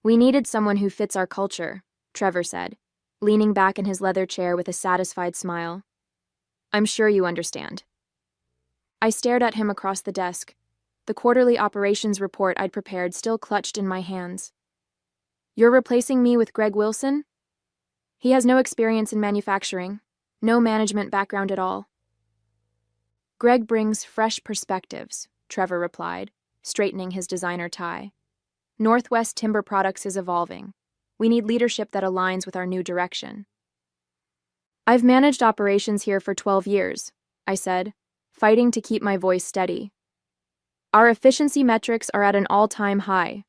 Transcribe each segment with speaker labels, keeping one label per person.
Speaker 1: We needed someone who fits our culture, Trevor said, leaning back in his leather chair with a satisfied smile. I'm sure you understand. I stared at him across the desk, the quarterly operations report I'd prepared still clutched in my hands. You're replacing me with Greg Wilson? He has no experience in manufacturing, no management background at all. Greg brings fresh perspectives, Trevor replied, straightening his designer tie. Northwest Timber Products is evolving. We need leadership that aligns with our new direction. I've managed operations here for 12 years, I said, fighting to keep my voice steady. Our efficiency metrics are at an all-time high.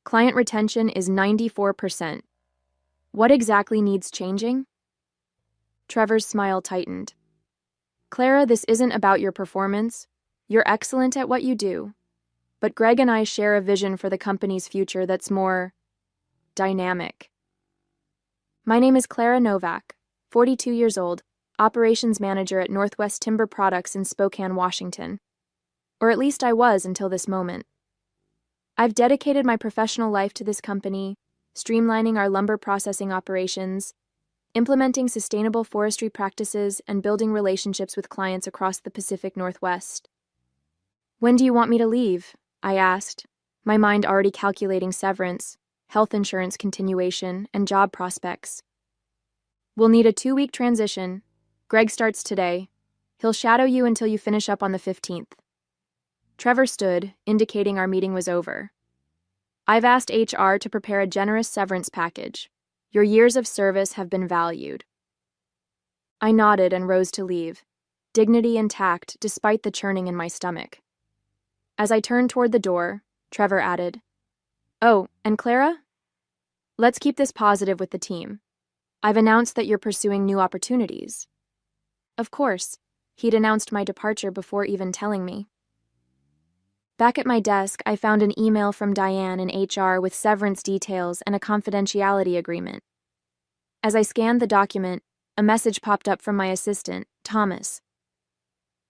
Speaker 1: Client retention is 94%. What exactly needs changing? Trevor's smile tightened. Clara, this isn't about your performance. You're excellent at what you do. But Greg and I share a vision for the company's future that's more dynamic. My name is Clara Novak, 42 years old, operations manager at Northwest Timber Products in Spokane, Washington. Or at least I was until this moment. I've dedicated my professional life to this company, streamlining our lumber processing operations, implementing sustainable forestry practices, and building relationships with clients across the Pacific Northwest. When do you want me to leave? I asked, my mind already calculating severance, health insurance continuation, and job prospects. We'll need a 2-week transition. Greg starts today. He'll shadow you until you finish up on the 15th. Trevor stood, indicating our meeting was over. I've asked HR to prepare a generous severance package. Your years of service have been valued. I nodded and rose to leave, dignity intact despite the churning in my stomach. As I turned toward the door, Trevor added, "Oh, and Clara? Let's keep this positive with the team. I've announced that you're pursuing new opportunities." Of course, he'd announced my departure before even telling me. Back at my desk, I found an email from Diane in HR with severance details and a confidentiality agreement. As I scanned the document, a message popped up from my assistant, Thomas.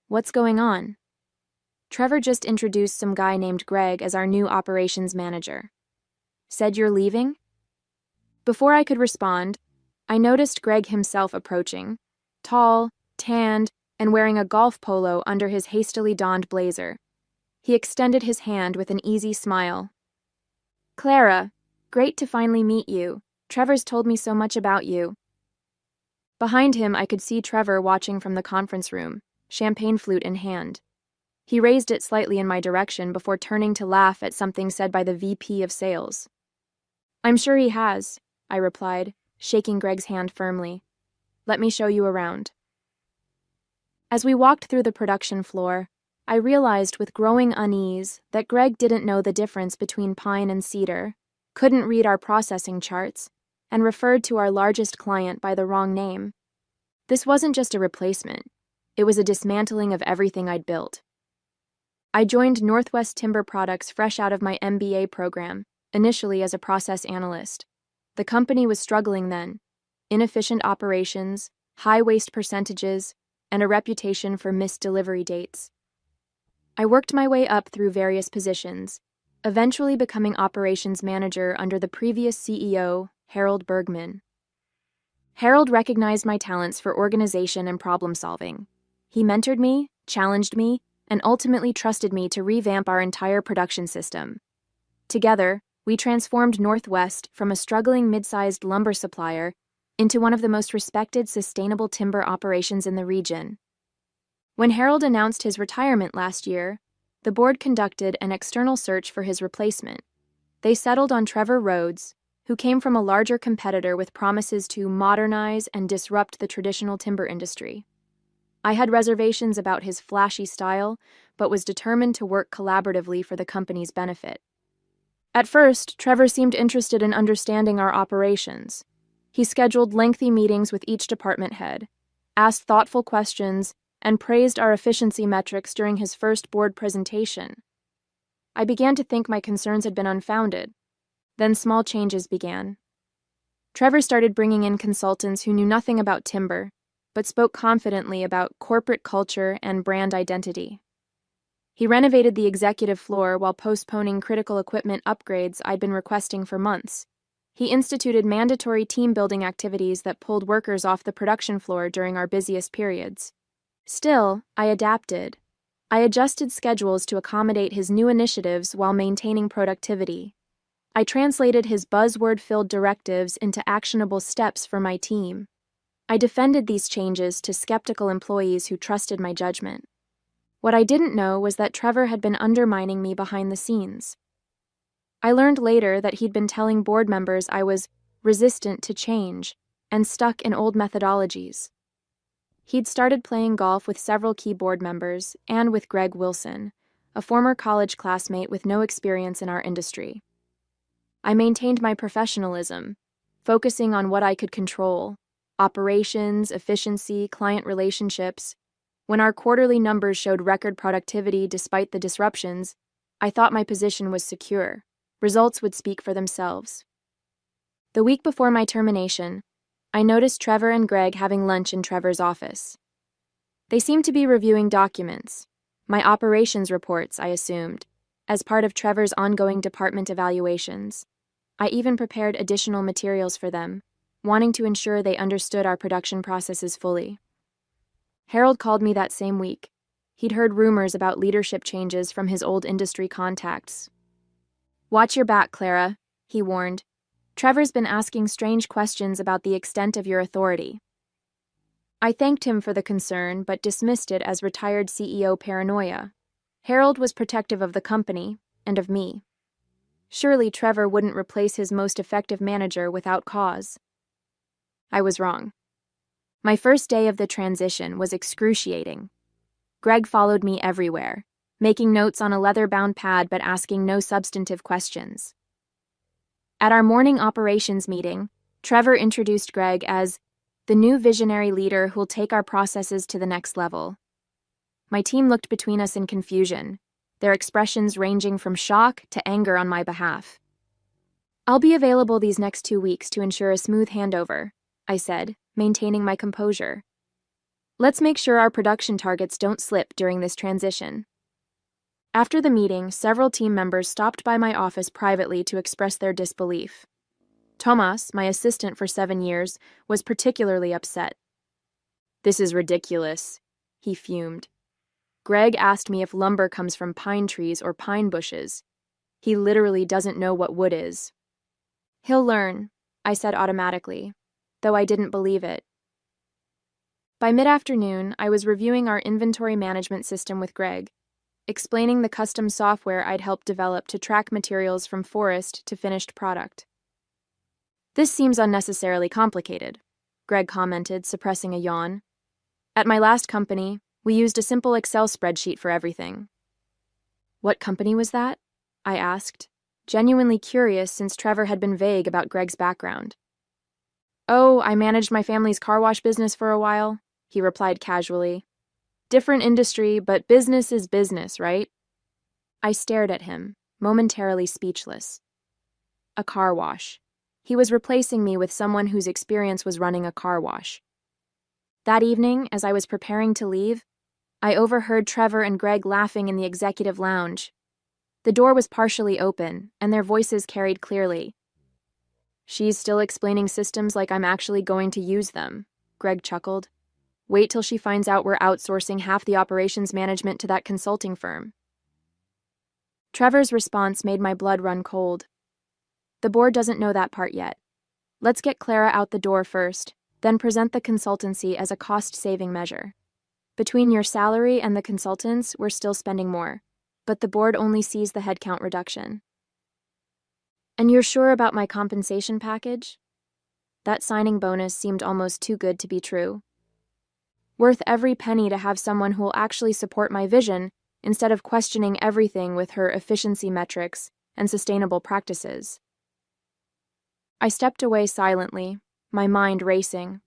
Speaker 1: What's going on? Trevor just introduced some guy named Greg as our new operations manager. Said you're leaving? Before I could respond, I noticed Greg himself approaching, tall, tanned, and wearing a golf polo under his hastily donned blazer. He extended his hand with an easy smile. Clara, great to finally meet you. Trevor's told me so much about you. Behind him, I could see Trevor watching from the conference room, champagne flute in hand. He raised it slightly in my direction before turning to laugh at something said by the VP of sales. I'm sure he has, I replied, shaking Greg's hand firmly. Let me show you around. As we walked through the production floor, I realized with growing unease that Greg didn't know the difference between pine and cedar, couldn't read our processing charts, and referred to our largest client by the wrong name. This wasn't just a replacement. It was a dismantling of everything I'd built. I joined Northwest Timber Products fresh out of my MBA program, initially as a process analyst. The company was struggling then. Inefficient operations, high waste percentages, and a reputation for missed delivery dates. I worked my way up through various positions, eventually becoming operations manager under the previous CEO, Harold Bergman. Harold recognized my talents for organization and problem solving. He mentored me, challenged me, and ultimately trusted me to revamp our entire production system. Together, we transformed Northwest from a struggling mid-sized lumber supplier into one of the most respected sustainable timber operations in the region. When Harold announced his retirement last year, the board conducted an external search for his replacement. They settled on Trevor Rhodes, who came from a larger competitor with promises to modernize and disrupt the traditional timber industry. I had reservations about his flashy style, but was determined to work collaboratively for the company's benefit. At first, Trevor seemed interested in understanding our operations. He scheduled lengthy meetings with each department head, asked thoughtful questions, and praised our efficiency metrics during his first board presentation. I began to think my concerns had been unfounded. Then small changes began. Trevor started bringing in consultants who knew nothing about timber, but spoke confidently about corporate culture and brand identity. He renovated the executive floor while postponing critical equipment upgrades I'd been requesting for months. He instituted mandatory team-building activities that pulled workers off the production floor during our busiest periods. Still, I adapted. I adjusted schedules to accommodate his new initiatives while maintaining productivity. I translated his buzzword-filled directives into actionable steps for my team. I defended these changes to skeptical employees who trusted my judgment. What I didn't know was that Trevor had been undermining me behind the scenes. I learned later that he'd been telling board members I was resistant to change and stuck in old methodologies. He'd started playing golf with several key board members and with Greg Wilson, a former college classmate with no experience in our industry. I maintained my professionalism, focusing on what I could control: operations, efficiency, client relationships. When our quarterly numbers showed record productivity despite the disruptions, I thought my position was secure. Results would speak for themselves. The week before my termination, I noticed Trevor and Greg having lunch in Trevor's office. They seemed to be reviewing documents, my operations reports, I assumed, as part of Trevor's ongoing department evaluations. I even prepared additional materials for them, wanting to ensure they understood our production processes fully. Harold called me that same week. He'd heard rumors about leadership changes from his old industry contacts. "Watch your back, Clara," he warned. "Trevor's been asking strange questions about the extent of your authority." I thanked him for the concern, but dismissed it as retired CEO paranoia. Harold was protective of the company, and of me. Surely Trevor wouldn't replace his most effective manager without cause. I was wrong. My first day of the transition was excruciating. Greg followed me everywhere, making notes on a leather-bound pad but asking no substantive questions. At our morning operations meeting, Trevor introduced Greg as the new visionary leader who'll take our processes to the next level. My team looked between us in confusion, their expressions ranging from shock to anger on my behalf. "I'll be available these next 2 weeks to ensure a smooth handover," I said, maintaining my composure. "Let's make sure our production targets don't slip during this transition." After the meeting, several team members stopped by my office privately to express their disbelief. Tomas, my assistant for 7 years, was particularly upset. "This is ridiculous," he fumed. "Greg asked me if lumber comes from pine trees or pine bushes. He literally doesn't know what wood is." "He'll learn," I said automatically, though I didn't believe it. By mid-afternoon, I was reviewing our inventory management system with Greg, explaining the custom software I'd helped develop to track materials from forest to finished product. "This seems unnecessarily complicated," Greg commented, suppressing a yawn. "At my last company, we used a simple Excel spreadsheet for everything." "What company was that?" I asked, genuinely curious since Trevor had been vague about Greg's background. "Oh, I managed my family's car wash business for a while," he replied casually. "Different industry, but business is business, right?" I stared at him, momentarily speechless. A car wash. He was replacing me with someone whose experience was running a car wash. That evening, as I was preparing to leave, I overheard Trevor and Greg laughing in the executive lounge. The door was partially open, and their voices carried clearly. "She's still explaining systems like I'm actually going to use them," Greg chuckled. "Wait till she finds out we're outsourcing half the operations management to that consulting firm." Trevor's response made my blood run cold. "The board doesn't know that part yet. Let's get Clara out the door first, then present the consultancy as a cost-saving measure. Between your salary and the consultants, we're still spending more, but the board only sees the headcount reduction." "And you're sure about my compensation package?" That signing bonus seemed almost too good to be true. Worth every penny to have someone who'll actually support my vision instead of questioning everything with her efficiency metrics and sustainable practices. I stepped away silently, my mind racing.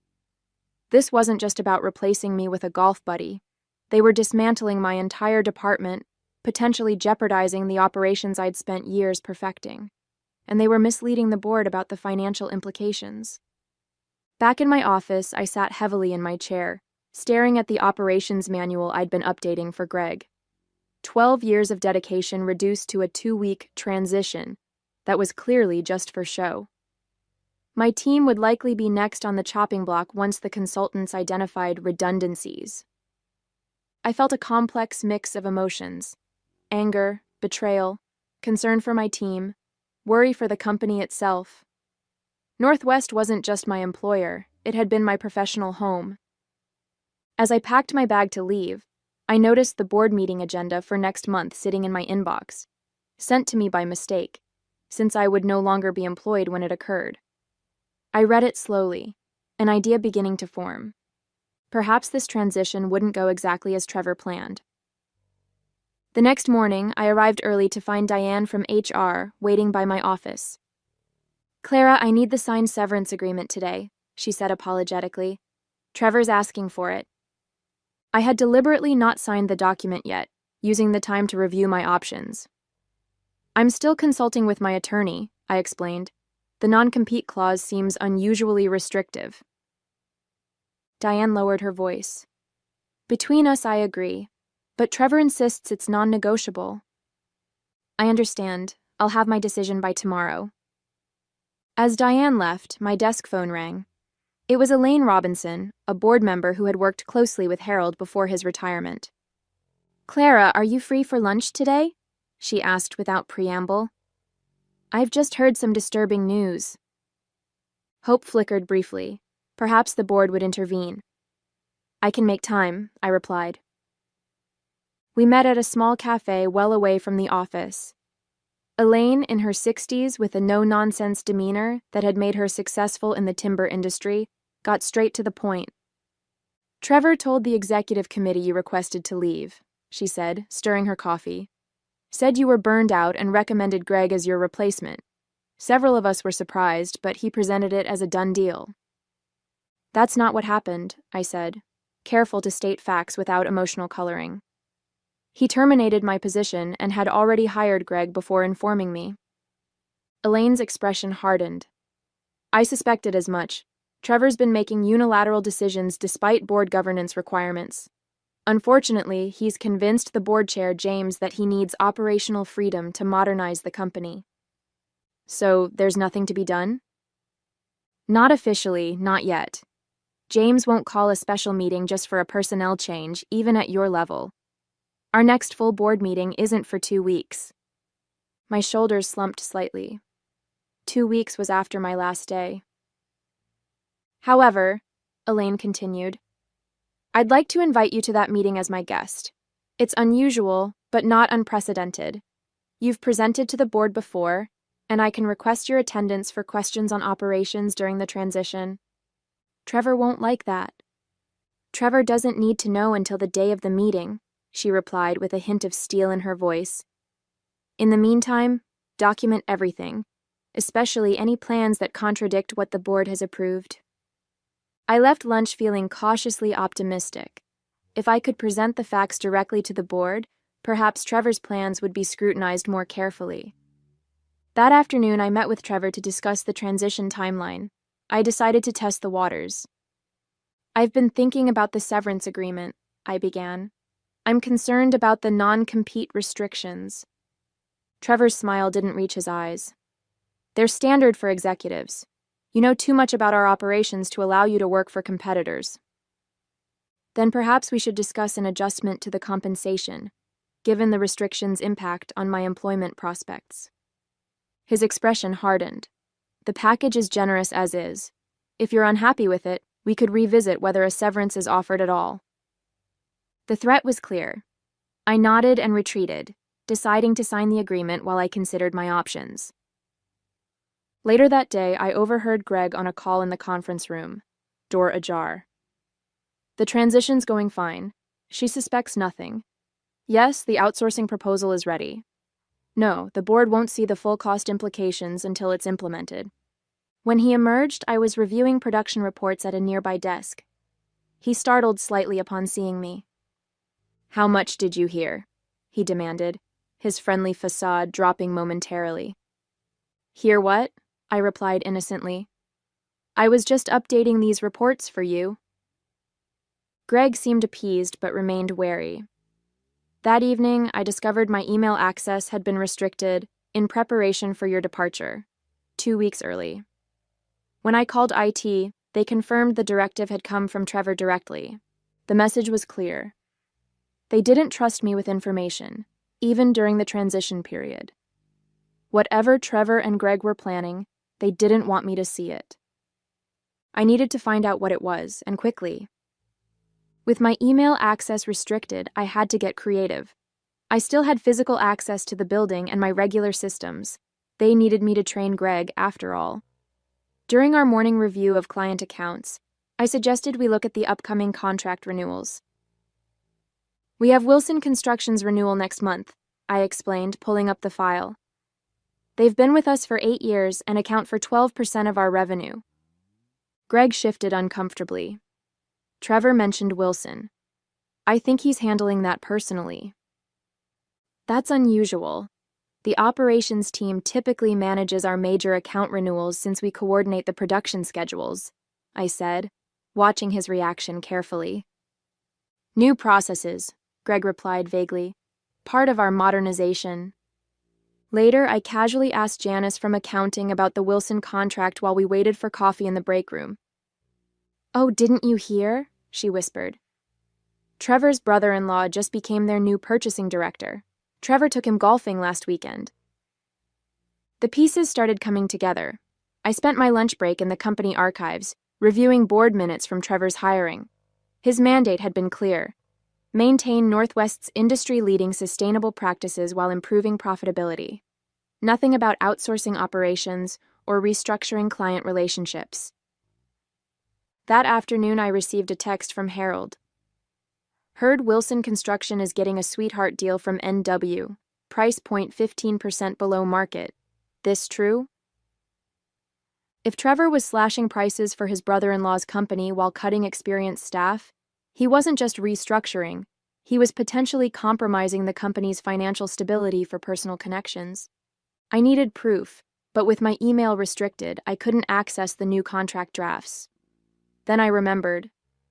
Speaker 1: This wasn't just about replacing me with a golf buddy. They were dismantling my entire department, potentially jeopardizing the operations I'd spent years perfecting. And they were misleading the board about the financial implications. Back in my office, I sat heavily in my chair, staring at the operations manual I'd been updating for Greg. 12 years of dedication reduced to a 2-week transition that was clearly just for show. My team would likely be next on the chopping block once the consultants identified redundancies. I felt a complex mix of emotions: anger, betrayal, concern for my team, worry for the company itself. Northwest wasn't just my employer, it had been my professional home. As I packed my bag to leave, I noticed the board meeting agenda for next month sitting in my inbox, sent to me by mistake, since I would no longer be employed when it occurred. I read it slowly, an idea beginning to form. Perhaps this transition wouldn't go exactly as Trevor planned. The next morning, I arrived early to find Diane from HR waiting by my office. "Clara, I need the signed severance agreement today," she said apologetically. "Trevor's asking for it." I had deliberately not signed the document yet, using the time to review my options. "I'm still consulting with my attorney," I explained. "The non-compete clause seems unusually restrictive." Diane lowered her voice. "Between us, I agree, but Trevor insists it's non-negotiable." "I understand. I'll have my decision by tomorrow." As Diane left, my desk phone rang. It was Elaine Robinson, a board member who had worked closely with Harold before his retirement. "Clara, are you free for lunch today?" she asked without preamble. "I've just heard some disturbing news." Hope flickered briefly. Perhaps the board would intervene. "I can make time," I replied. We met at a small cafe well away from the office. Elaine, in her 60s with a no-nonsense demeanor that had made her successful in the timber industry, got straight to the point. "Trevor told the executive committee you requested to leave," she said, stirring her coffee. "Said you were burned out and recommended Greg as your replacement. Several of us were surprised, but he presented it as a done deal." "That's not what happened," I said, careful to state facts without emotional coloring. "He terminated my position and had already hired Greg before informing me." Elaine's expression hardened. "I suspected as much. Trevor's been making unilateral decisions despite board governance requirements. Unfortunately, he's convinced the board chair, James, that he needs operational freedom to modernize the company." "So there's nothing to be done?" "Not officially, not yet. James won't call a special meeting just for a personnel change, even at your level. Our next full board meeting isn't for 2 weeks. My shoulders slumped slightly. 2 weeks was after my last day. "However," Elaine continued, "I'd like to invite you to that meeting as my guest. It's unusual, but not unprecedented. You've presented to the board before, and I can request your attendance for questions on operations during the transition." "Trevor won't like that." "Trevor doesn't need to know until the day of the meeting," she replied with a hint of steel in her voice. "In the meantime, document everything, especially any plans that contradict what the board has approved." I left lunch feeling cautiously optimistic. If I could present the facts directly to the board, perhaps Trevor's plans would be scrutinized more carefully. That afternoon, I met with Trevor to discuss the transition timeline. I decided to test the waters. "I've been thinking about the severance agreement," I began. "I'm concerned about the non-compete restrictions." Trevor's smile didn't reach his eyes. "They're standard for executives. You know too much about our operations to allow you to work for competitors." "Then perhaps we should discuss an adjustment to the compensation, given the restrictions' impact on my employment prospects." His expression hardened. "The package is generous as is. If you're unhappy with it, we could revisit whether a severance is offered at all." The threat was clear. I nodded and retreated, deciding to sign the agreement while I considered my options. Later that day, I overheard Greg on a call in the conference room, door ajar. "The transition's going fine. She suspects nothing. Yes, the outsourcing proposal is ready. No, the board won't see the full cost implications until it's implemented." When he emerged, I was reviewing production reports at a nearby desk. He startled slightly upon seeing me. "How much did you hear?" he demanded, his friendly facade dropping momentarily. "Hear what?" I replied innocently. "I was just updating these reports for you." Greg seemed appeased but remained wary. That evening, I discovered my email access had been restricted in preparation for your departure, 2 weeks early. When I called IT, they confirmed the directive had come from Trevor directly. The message was clear. They didn't trust me with information, even during the transition period. Whatever Trevor and Greg were planning, they didn't want me to see it. I needed to find out what it was, and quickly. With my email access restricted, I had to get creative. I still had physical access to the building and my regular systems. They needed me to train Greg, after all. During our morning review of client accounts, I suggested we look at the upcoming contract renewals. We have Wilson Construction's renewal next month, I explained, pulling up the file. They've been with us for 8 years and account for 12% of our revenue. Greg shifted uncomfortably. Trevor mentioned Wilson. I think he's handling that personally. That's unusual. The operations team typically manages our major account renewals since we coordinate the production schedules, I said, watching his reaction carefully. New processes, Greg replied vaguely. Part of our modernization. Later, I casually asked Janice from accounting about the Wilson contract while we waited for coffee in the break room. Oh, didn't you hear? She whispered. Trevor's brother-in-law just became their new purchasing director. Trevor took him golfing last weekend. The pieces started coming together. I spent my lunch break in the company archives, reviewing board minutes from Trevor's hiring. His mandate had been clear. Maintain Northwest's industry-leading sustainable practices while improving profitability. Nothing about outsourcing operations or restructuring client relationships. That afternoon, I received a text from Harold. Heard Wilson Construction is getting a sweetheart deal from NW. Price point 15% below market. This true? If Trevor was slashing prices for his brother-in-law's company while cutting experienced staff, he wasn't just restructuring, he was potentially compromising the company's financial stability for personal connections. I needed proof, but with my email restricted, I couldn't access the new contract drafts. Then I remembered.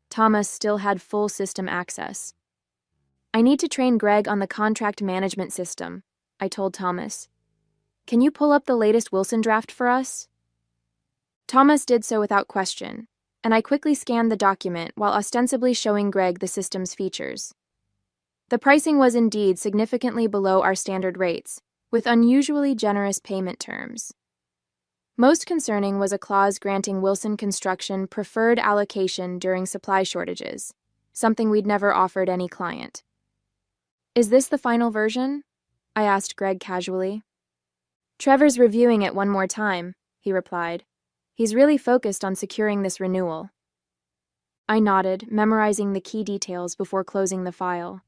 Speaker 1: Thomas still had full system access. I need to train Greg on the contract management system, I told Thomas. Can you pull up the latest Wilson draft for us? Thomas did so without question, and I quickly scanned the document while ostensibly showing Greg the system's features. The pricing was indeed significantly below our standard rates, with unusually generous payment terms. Most concerning was a clause granting Wilson Construction preferred allocation during supply shortages, something we'd never offered any client. Is this the final version? I asked Greg casually. Trevor's reviewing it one more time, he replied. He's really focused on securing this renewal. I nodded, memorizing the key details before closing the file.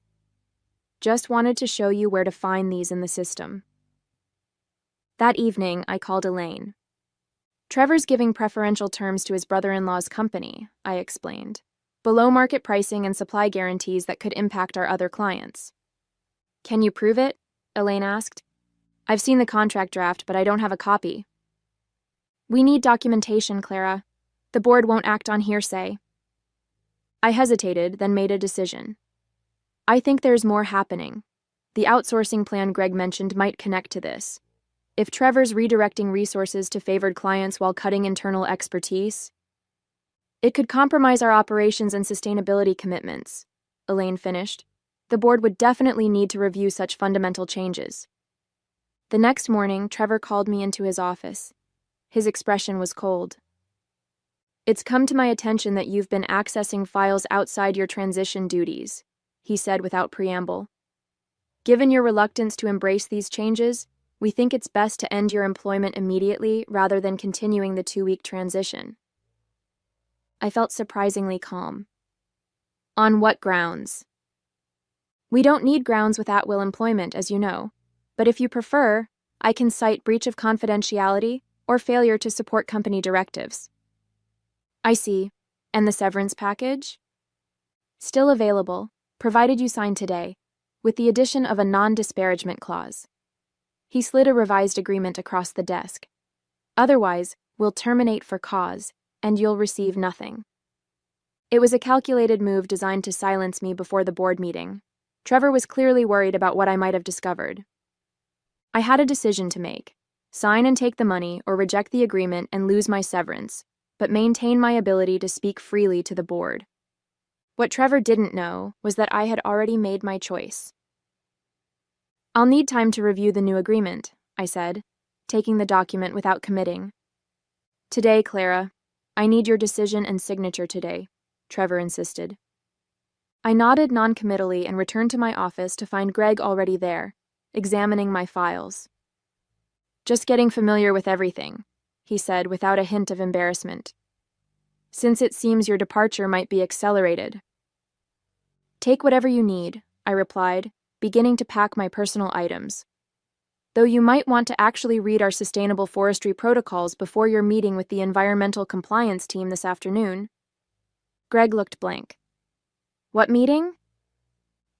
Speaker 1: Just wanted to show you where to find these in the system. That evening, I called Yvaleen. Trevor's giving preferential terms to his brother-in-law's company, I explained. Below market pricing and supply guarantees that could impact our other clients. Can you prove it? Yvaleen asked. I've seen the contract draft, but I don't have a copy. We need documentation, Clara. The board won't act on hearsay. I hesitated, then made a decision. I think there's more happening. The outsourcing plan Greg mentioned might connect to this. If Trevor's redirecting resources to favored clients while cutting internal expertise, it could compromise our operations and sustainability commitments, Yvaleen finished. The board would definitely need to review such fundamental changes. The next morning, Trevor called me into his office. His expression was cold. It's come to my attention that you've been accessing files outside your transition duties, he said without preamble. Given your reluctance to embrace these changes, we think it's best to end your employment immediately rather than continuing the 2-week transition. I felt surprisingly calm. On what grounds? We don't need grounds with at-will employment, as you know, but if you prefer, I can cite breach of confidentiality or failure to support company directives. I see. And the severance package? Still available, provided you sign today, with the addition of a non-disparagement clause. He slid a revised agreement across the desk. Otherwise, we'll terminate for cause, and you'll receive nothing. It was a calculated move designed to silence me before the board meeting. Trevor was clearly worried about what I might have discovered. I had a decision to make: sign and take the money or reject the agreement and lose my severance, but maintain my ability to speak freely to the board. What Trevor didn't know was that I had already made my choice. "I'll need time to review the new agreement," I said, taking the document without committing. "Today, Clara. I need your decision and signature today," Trevor insisted. I nodded noncommittally and returned to my office to find Greg already there, examining my files. "Just getting familiar with everything," he said without a hint of embarrassment. "Since it seems your departure might be accelerated." "Take whatever you need," I replied, beginning to pack my personal items. "Though you might want to actually read our sustainable forestry protocols before your meeting with the environmental compliance team this afternoon." Greg looked blank. "What meeting?"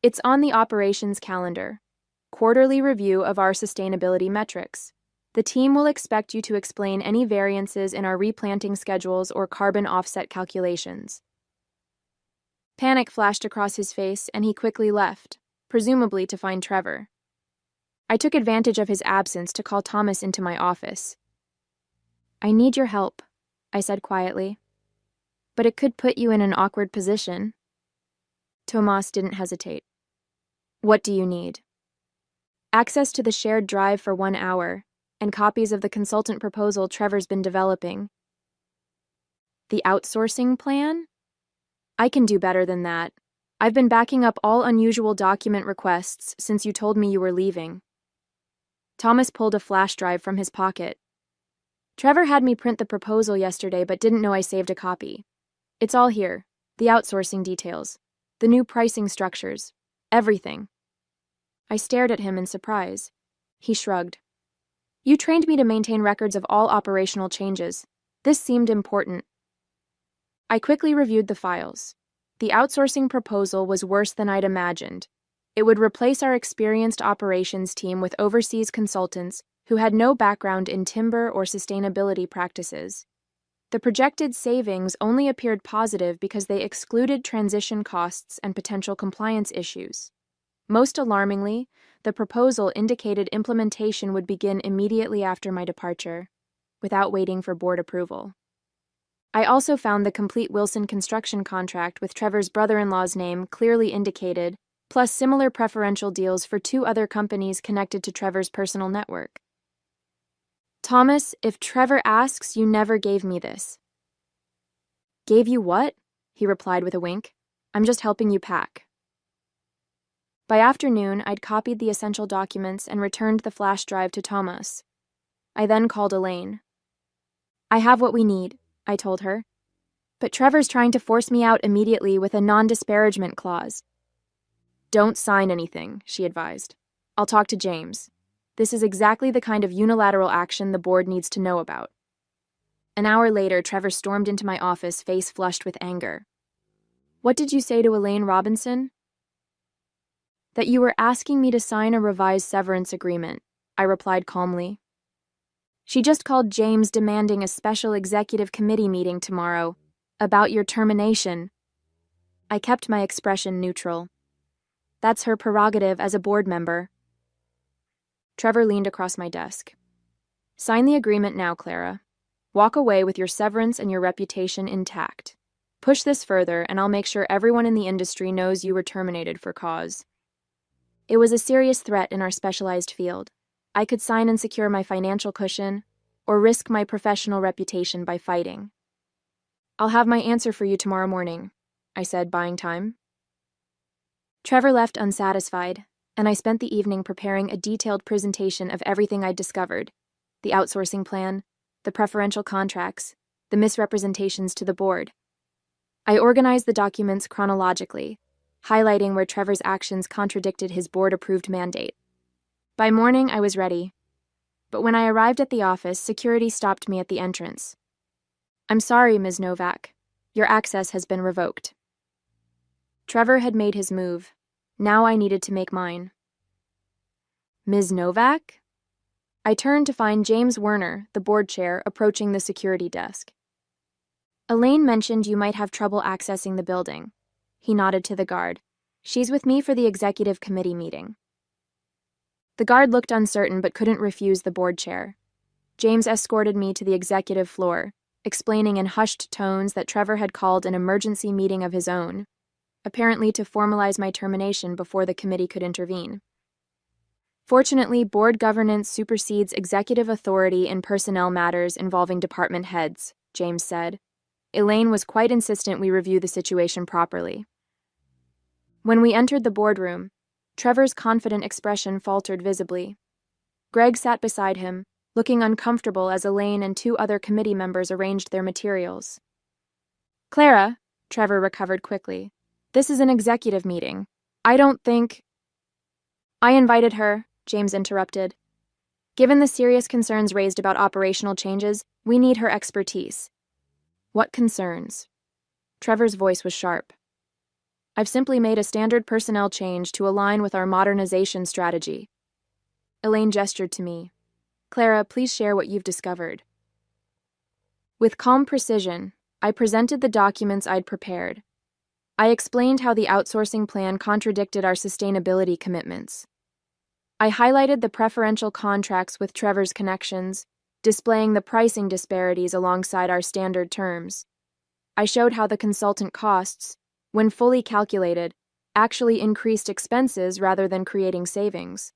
Speaker 1: "It's on the operations calendar. Quarterly review of our sustainability metrics. The team will expect you to explain any variances in our replanting schedules or carbon offset calculations." Panic flashed across his face and he quickly left, presumably to find Trevor. I took advantage of his absence to call Thomas into my office. "I need your help," I said quietly. "But it could put you in an awkward position." Thomas didn't hesitate. "What do you need?" "Access to the shared drive for 1 hour, and copies of the consultant proposal Trevor's been developing." "The outsourcing plan?" "I can do better than that. I've been backing up all unusual document requests since you told me you were leaving." Thomas pulled a flash drive from his pocket. "Trevor had me print the proposal yesterday but didn't know I saved a copy. It's all here: the outsourcing details, the new pricing structures, everything." I stared at him in surprise. He shrugged. "You trained me to maintain records of all operational changes. This seemed important." I quickly reviewed the files. The outsourcing proposal was worse than I'd imagined. It would replace our experienced operations team with overseas consultants who had no background in timber or sustainability practices. The projected savings only appeared positive because they excluded transition costs and potential compliance issues. Most alarmingly, the proposal indicated implementation would begin immediately after my departure, without waiting for board approval. I also found the complete Wilson construction contract with Trevor's brother-in-law's name clearly indicated, plus similar preferential deals for 2 other companies connected to Trevor's personal network. "Thomas, if Trevor asks, you never gave me this." "Gave you what?" he replied with a wink. "I'm just helping you pack." By afternoon, I'd copied the essential documents and returned the flash drive to Thomas. I then called Yvaleen. "I have what we need," I told her. "But Trevor's trying to force me out immediately with a non-disparagement clause." "Don't sign anything," she advised. "I'll talk to James. This is exactly the kind of unilateral action the board needs to know about." An hour later, Trevor stormed into my office, face flushed with anger. "What did you say to Elaine Robinson?" "That you were asking me to sign a revised severance agreement," I replied calmly. "She just called James demanding a special executive committee meeting tomorrow about your termination." I kept my expression neutral. "That's her prerogative as a board member." Trevor leaned across my desk. "Sign the agreement now, Clara. Walk away with your severance and your reputation intact. Push this further, and I'll make sure everyone in the industry knows you were terminated for cause." It was a serious threat in our specialized field. I could sign and secure my financial cushion, or risk my professional reputation by fighting. "I'll have my answer for you tomorrow morning," I said, buying time. Trevor left unsatisfied, and I spent the evening preparing a detailed presentation of everything I'd discovered: the outsourcing plan, the preferential contracts, the misrepresentations to the board. I organized the documents chronologically, highlighting where Trevor's actions contradicted his board-approved mandate. By morning, I was ready. But when I arrived at the office, security stopped me at the entrance. "I'm sorry, Ms. Novak. Your access has been revoked." Trevor had made his move. Now I needed to make mine. "Ms. Novak?" I turned to find James Werner, the board chair, approaching the security desk. "Elaine mentioned you might have trouble accessing the building." He nodded to the guard. She's with me for the executive committee meeting. The guard looked uncertain but couldn't refuse the board chair. James escorted me to the executive floor, explaining in hushed tones that Trevor had called an emergency meeting of his own, apparently to formalize my termination before the committee could intervene. Fortunately, board governance supersedes executive authority in personnel matters involving department heads, James said. Yvaleen was quite insistent we review the situation properly. When we entered the boardroom, Trevor's confident expression faltered visibly. Greg sat beside him, looking uncomfortable as Yvaleen and two other committee members arranged their materials. "Clara," Trevor recovered quickly, "this is an executive meeting. I don't think—" "I invited her," James interrupted. "Given the serious concerns raised about operational changes, we need her expertise." "What concerns?" Trevor's voice was sharp. "I've simply made a standard personnel change to align with our modernization strategy." Yvaleen gestured to me. "Clara, please share what you've discovered." With calm precision, I presented the documents I'd prepared. I explained how the outsourcing plan contradicted our sustainability commitments. I highlighted the preferential contracts with Trevor's connections, displaying the pricing disparities alongside our standard terms. I showed how the consultant costs, when fully calculated, actually increased expenses rather than creating savings.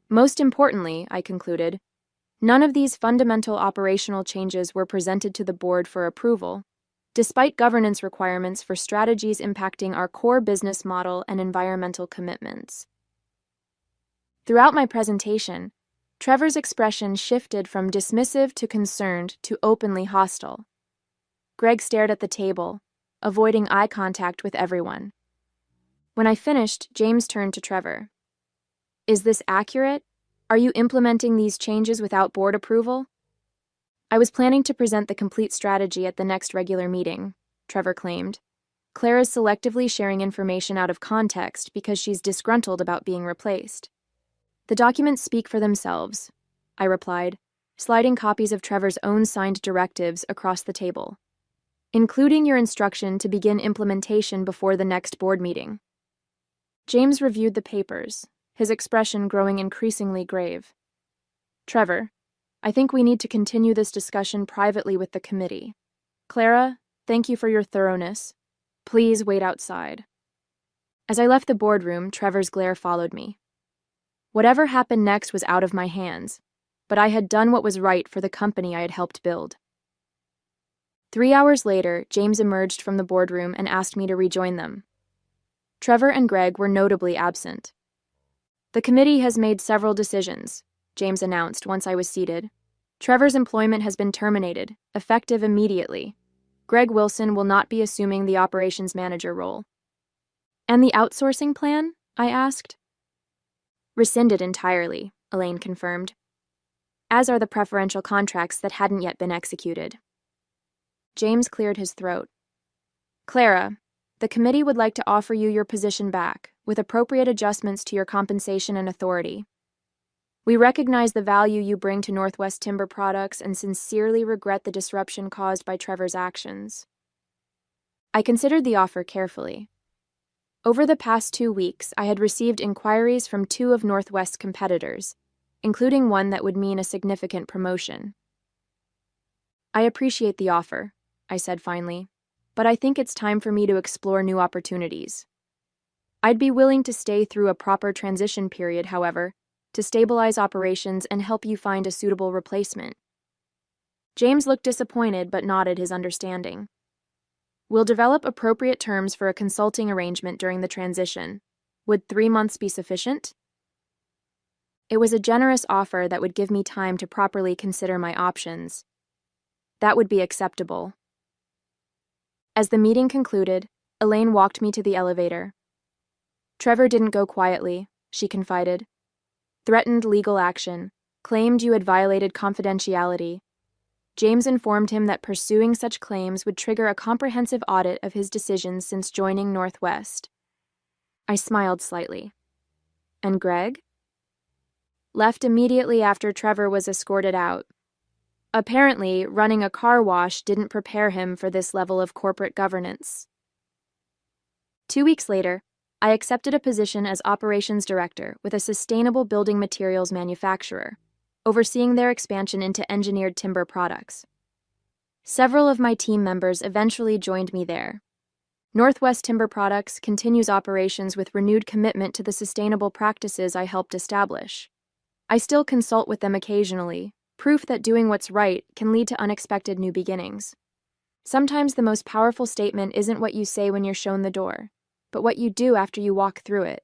Speaker 1: Most importantly, I concluded, none of these fundamental operational changes were presented to the board for approval, despite governance requirements for strategies impacting our core business model and environmental commitments. Throughout my presentation, Trevor's expression shifted from dismissive to concerned to openly hostile. Greg stared at the table, avoiding eye contact with everyone. When I finished, James turned to Trevor. "Is this accurate? Are you implementing these changes without board approval?" "I was planning to present the complete strategy at the next regular meeting," Trevor claimed. "Clara's selectively sharing information out of context because she's disgruntled about being replaced." "The documents speak for themselves," I replied, sliding copies of Trevor's own signed directives across the table, "including your instruction to begin implementation before the next board meeting." James reviewed the papers, his expression growing increasingly grave. "Trevor, I think we need to continue this discussion privately with the committee. Clara, thank you for your thoroughness. Please wait outside." As I left the boardroom, Trevor's glare followed me. Whatever happened next was out of my hands, but I had done what was right for the company I had helped build. 3 hours later, James emerged from the boardroom and asked me to rejoin them. Trevor and Greg were notably absent. "The committee has made several decisions," James announced once I was seated. "Trevor's employment has been terminated, effective immediately. Greg Wilson will not be assuming the operations manager role." "And the outsourcing plan?" I asked. "Rescinded entirely," Yvaleen confirmed, "as are the preferential contracts that hadn't yet been executed." James cleared his throat. "Clara, the committee would like to offer you your position back, with appropriate adjustments to your compensation and authority. We recognize the value you bring to Northwest Timber Products and sincerely regret the disruption caused by Trevor's actions." I considered the offer carefully. Over the past 2 weeks, I had received inquiries from 2 of Northwest's competitors, including one that would mean a significant promotion. "I appreciate the offer," I said finally, "but I think it's time for me to explore new opportunities. I'd be willing to stay through a proper transition period, however, to stabilize operations and help you find a suitable replacement." James looked disappointed but nodded his understanding. "We'll develop appropriate terms for a consulting arrangement during the transition. Would 3 months be sufficient?" It was a generous offer that would give me time to properly consider my options. That would be acceptable. As the meeting concluded, Yvaleen walked me to the elevator. "Trevor didn't go quietly," she confided. "Threatened legal action, claimed you had violated confidentiality. James informed him that pursuing such claims would trigger a comprehensive audit of his decisions since joining Northwest." I smiled slightly. "And Greg?" "Left immediately after Trevor was escorted out. Apparently, running a car wash didn't prepare him for this level of corporate governance." 2 weeks later, I accepted a position as operations director with a sustainable building materials manufacturer, overseeing their expansion into engineered timber products. Several of my team members eventually joined me there. Northwest Timber Products continues operations with renewed commitment to the sustainable practices I helped establish. I still consult with them occasionally, proof that doing what's right can lead to unexpected new beginnings. Sometimes the most powerful statement isn't what you say when you're shown the door, but what you do after you walk through it.